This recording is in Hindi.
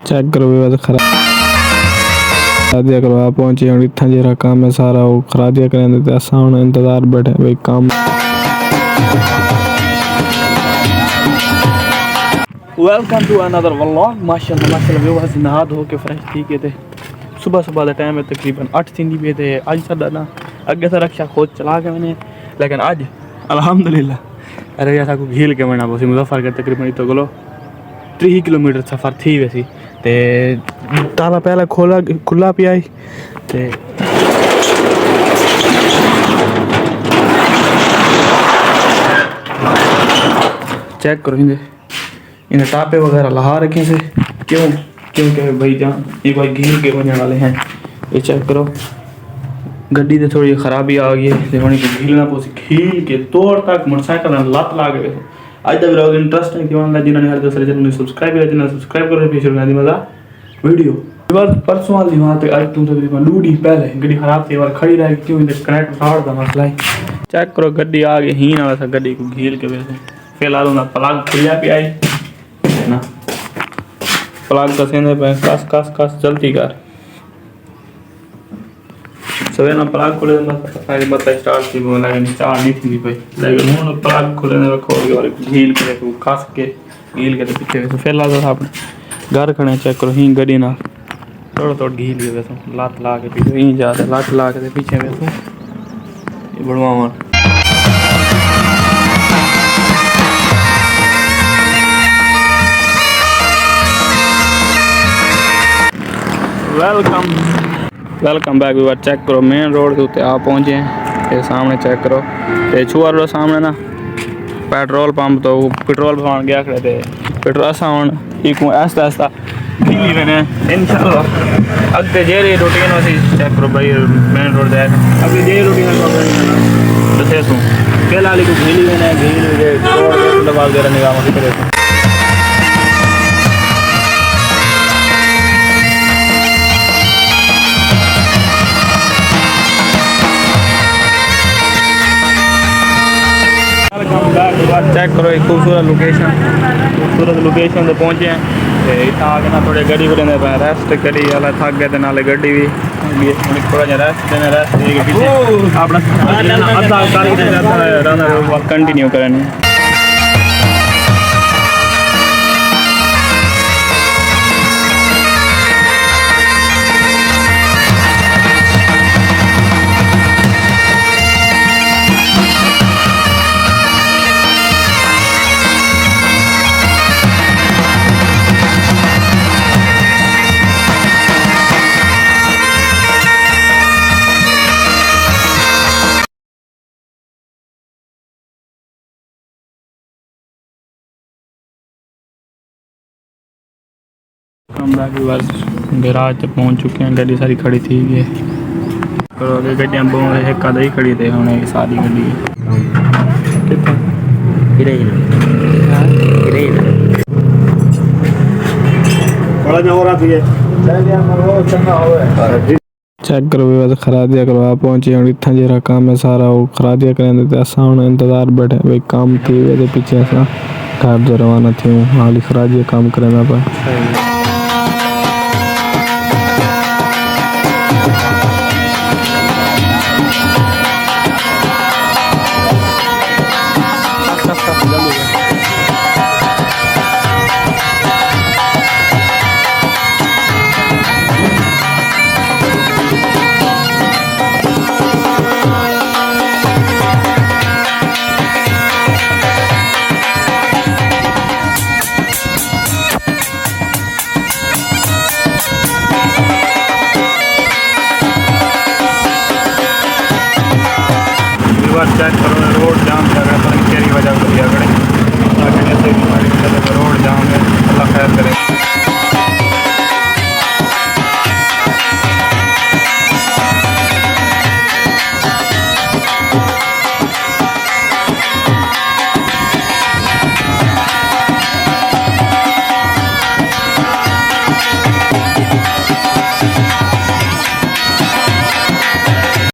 चेक करो भी खरा दिया करो आप पहुंचे और इतना जरा काम है सारा वो खरा दिया करें तो ऐसा होना इंतजार बैठे भाई काम। Welcome to another vlog. माशाल्लाह माशाल्लाह व्यूअर्स नहा धो के फ्रेश थी के थे सुबह सुबह का टाइम है तकरीबन 8 थी पे थे आज साडा ना अगे से रक्षा खोज चला के मैंने लेकिन आज अल्हम्दुलिल्लाह अरे ऐसा को झील के मना पोसी मुजफ्फर के तकरीबन तो गलो 3 किलोमीटर सफ़र थी वैसी ते ताला पहला खोला खुला पिया आई ते चेक करो इन्हें टापे वगैरह लहा रखे थे क्यों क्योंकि भाई जान ये भाई घील के बनने वाले हैं। ये चेक करो गड्डी तो थोड़ी खराबी आ गई है देखो घीलना पोसी घील के तोड़ तक मोटरसाइकिल लत ला गए। आज तक लोग इंटरेस्ट है कि जिन्होंने हर दूसरे चैनल सब्सक्राइब किया जिन्होंने सब्सक्राइब कर पीछे बनानी मजा वीडियो परसों वाली वहाँ तक आज तुम तकरीबन लूडी पहले गड्डी खराब थी और खड़ी रही क्यों कनेक्ट फाड़ का मसला है। चेक करो गड्डी आ गई ही ना वैसा गड्डी को घील के वैसे फिलहाल ना प्लग खुलिया पे आई ना प्लग का सेंधे पे कस कस कस जल्दी कर सवे ना प्लग खुले सारी बता स्टार्ट थी बोला लेकिन स्टार्ट नहीं थी भाई लेकिन हुन प्लग खुले ने खोल के और घील के तो कस के घील के तो पीछे से फिलहाल तो आपने घर खड़े चेक करो ही गड्डी ना थोड़ा थोड़ा घील के वैसे लात ला के पीछे ही जाते लात ला के पीछे वैसे ये बढ़वा वेलकम बैक व्यूअर। चेक करो मेन रोड के उत्ते आप पहुंचे हैं सामने चेक करो ते छुआ रोड सामने ना पेट्रोल पंप तो पेट्रोल भरवान गया खड़े थे पेट्रोल साउंड एक ऐसा ऐसा दिल्ली मैंने इंशाल्लाह अगले जे रूटीन वैसे चेक करो भाई मेन रोड जाए अगले जे रूटीन तो थे सो फिलहाल को घीली मैंने घील दबा वगैरह निगाह में करे चेक करो एक खूबसूरत लोकेशन तो पहुँचे हैं इतना आगे ना थोड़ी गड्डी को लेने पे रेस्ट करी वाला थक गए थे नाले गड्डी भी थोड़ा जहा रेस्ट देने रेस्ट अपना कंटिन्यू करें। गैराज तक पहुंच चुके हैं गड्डी सारी खड़ी थी ये करो अगे गड्डियां बहुत एक आधा ही खड़ी थे होने की सारी गड्डी चेक करो भी खरा दिया करो आप पहुंचे और इतना जरा काम है सारा वो खरा दिया करें तो ऐसा होना इंतजार बैठे भाई काम थी वे पीछे ऐसा घर जो रवाना थी हाल खरा दिया काम करें पर चेक करो रोड जाम लग रहा है तेरी वजह से रोड जाम है अल्लाह खैर करे।